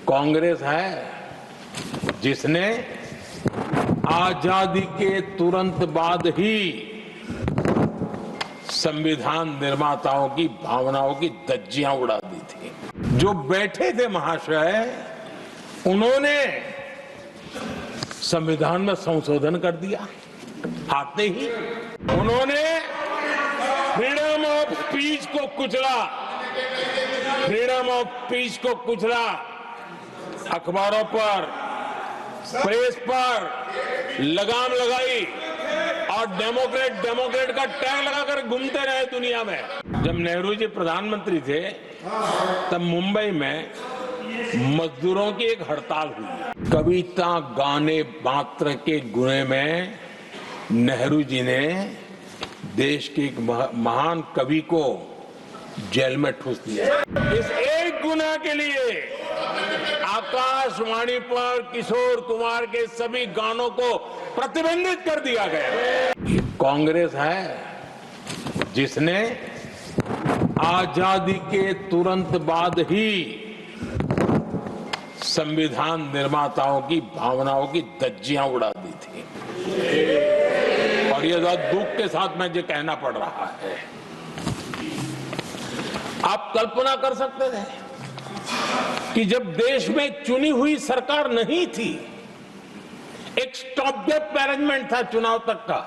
कांग्रेस है जिसने आजादी के तुरंत बाद ही संविधान निर्माताओं की भावनाओं की धज्जियां उड़ा दी थी। जो बैठे थे महाशय, उन्होंने संविधान में संशोधन कर दिया। आते ही उन्होंने फ्रीडम ऑफ स्पीच को कुचला, फ्रीडम ऑफ स्पीच को कुचला। अखबारों पर, प्रेस पर लगाम लगाई और डेमोक्रेट का टैग लगाकर घूमते रहे दुनिया में। जब नेहरू जी प्रधानमंत्री थे तब मुंबई में मजदूरों की एक हड़ताल हुई। कविता गाने मात्र के गुने में नेहरू जी ने देश के एक महान कवि को जेल में ठूस दिया। इस एक गुनाह के लिए आकाशवाणी पर किशोर कुमार के सभी गानों को प्रतिबंधित कर दिया गया। कांग्रेस है जिसने आजादी के तुरंत बाद ही संविधान निर्माताओं की भावनाओं की धज्जियां उड़ा दी थी। और ये दुख के साथ मैं ये कहना पड़ रहा है। आप कल्पना कर सकते थे कि जब देश में चुनी हुई सरकार नहीं थी, एक स्टॉप गैप अरेंजमेंट था चुनाव तक का,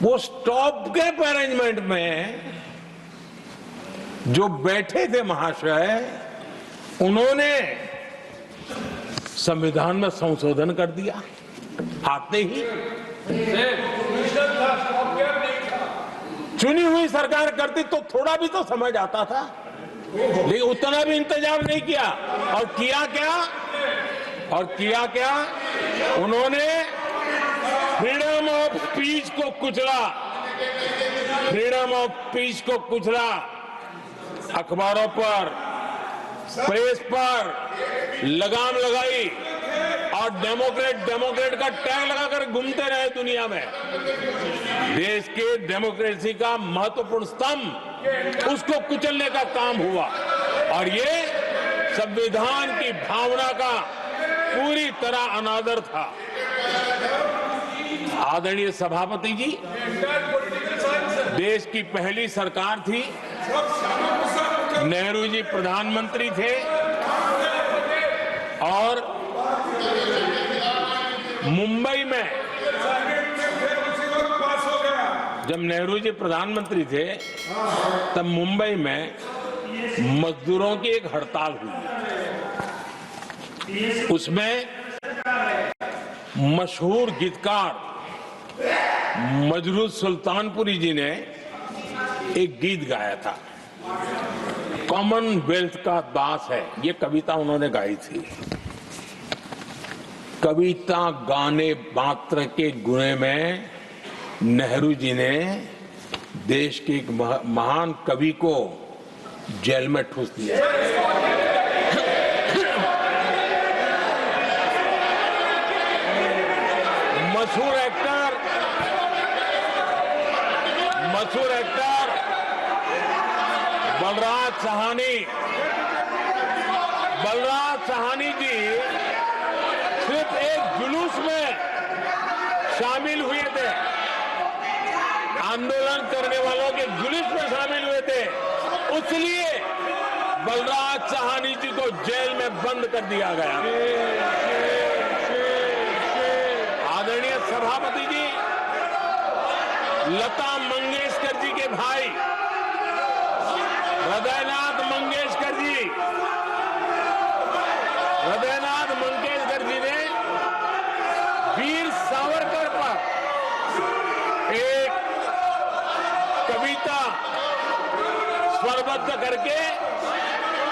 वो स्टॉप गैप अरेंजमेंट में जो बैठे थे महाशय, उन्होंने संविधान में संशोधन कर दिया। आते ही चुनी हुई सरकार करती तो थोड़ा भी तो समझ आता था, लेकिन उतना भी इंतजाम नहीं किया। और किया क्या उन्होंने फ्रीडम ऑफ स्पीच को कुचला, फ्रीडम ऑफ स्पीच को कुचला। अखबारों पर, प्रेस पर लगाम लगाई और डेमोक्रेट का टैग लगाकर घूमते रहे दुनिया में। देश के डेमोक्रेसी का महत्वपूर्ण स्तंभ, उसको कुचलने का काम हुआ। और ये संविधान की भावना का पूरी तरह अनादर था। आदरणीय सभापति जी, देश की पहली सरकार थी, नेहरू जी प्रधानमंत्री थे और मुंबई में जब नेहरू जी प्रधानमंत्री थे तब मुंबई में मजदूरों की एक हड़ताल हुई। उसमें मशहूर गीतकार मजरूह सुल्तानपुरी जी ने एक गीत गाया था, कॉमनवेल्थ का दास है। ये कविता उन्होंने गाई थी। कविता गाने मात्र के गुने में नेहरू जी ने देश के एक महान कवि को जेल में ठूस दिया। मशहूर एक्टर बलराज साहनी जी सिर्फ एक जुलूस में शामिल हुए थे, आंदोलन करने वालों के जुलूस में शामिल हुए थे, इसलिए बलराज साहनी जी को जेल में बंद कर दिया गया। आदरणीय सभापति जी, लता मंगेशकर जी के भाई हृदयनाथ मंगेशकर जी ने वीर सावरकर पर एक कविता स्वरबद्ध करके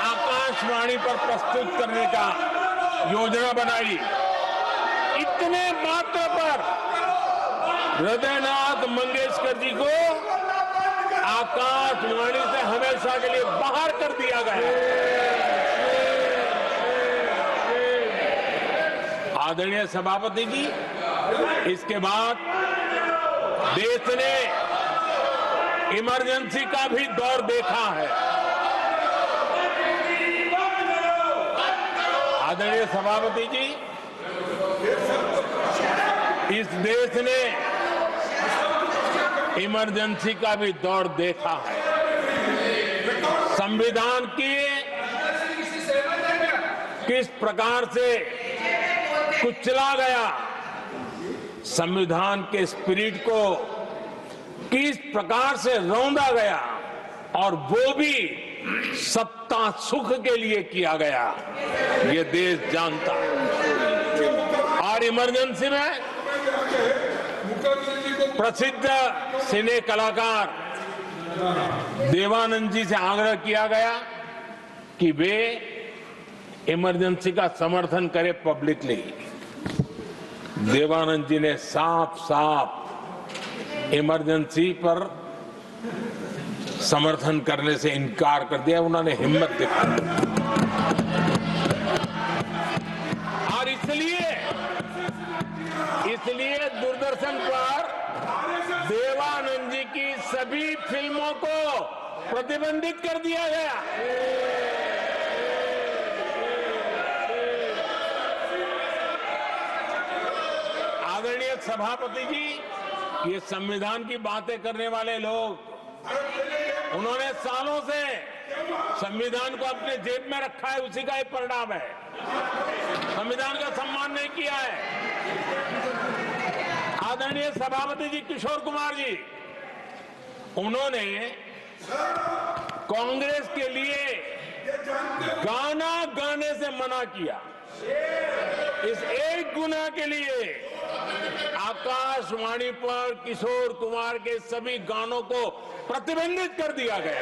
आकाशवाणी पर प्रस्तुत करने का योजना बनाई। इतने मात्र पर हृदयनाथ मंगेशकर जी को आकाशवाणी से हमेशा के लिए बाहर कर दिया गया। आदरणीय सभापति जी, इसके बाद देश ने इमरजेंसी का भी दौर देखा है। आदरणीय सभापति जी, इस देश ने इमरजेंसी का भी दौर देखा है। संविधान की किस प्रकार से कुचला गया, संविधान के स्पिरिट को किस प्रकार से रौंदा गया, और वो भी सत्ता सुख के लिए किया गया, ये देश जानता है। और इमरजेंसी में प्रसिद्ध सिने कलाकार देवानंद जी से आग्रह किया गया कि वे इमरजेंसी का समर्थन करें पब्लिकली। देवानंद जी ने साफ साफ इमरजेंसी पर समर्थन करने से इनकार कर दिया, उन्होंने हिम्मत दिखाई। और इसलिए दूरदर्शन पर देवानंद जी की सभी फिल्मों को प्रतिबंधित कर दिया गया। आदरणीय सभापति जी, ये संविधान की बातें करने वाले लोग, उन्होंने सालों से संविधान को अपने जेब में रखा है, उसी का एक परिणाम है। संविधान का सम्मान नहीं किया है। आदरणीय सभापति जी किशोर कुमार जी, उन्होंने कांग्रेस के लिए गाना गाने से मना किया। इस एक गुनाह के लिए आकाशवाणी पर किशोर कुमार के सभी गानों को प्रतिबंधित कर दिया गया।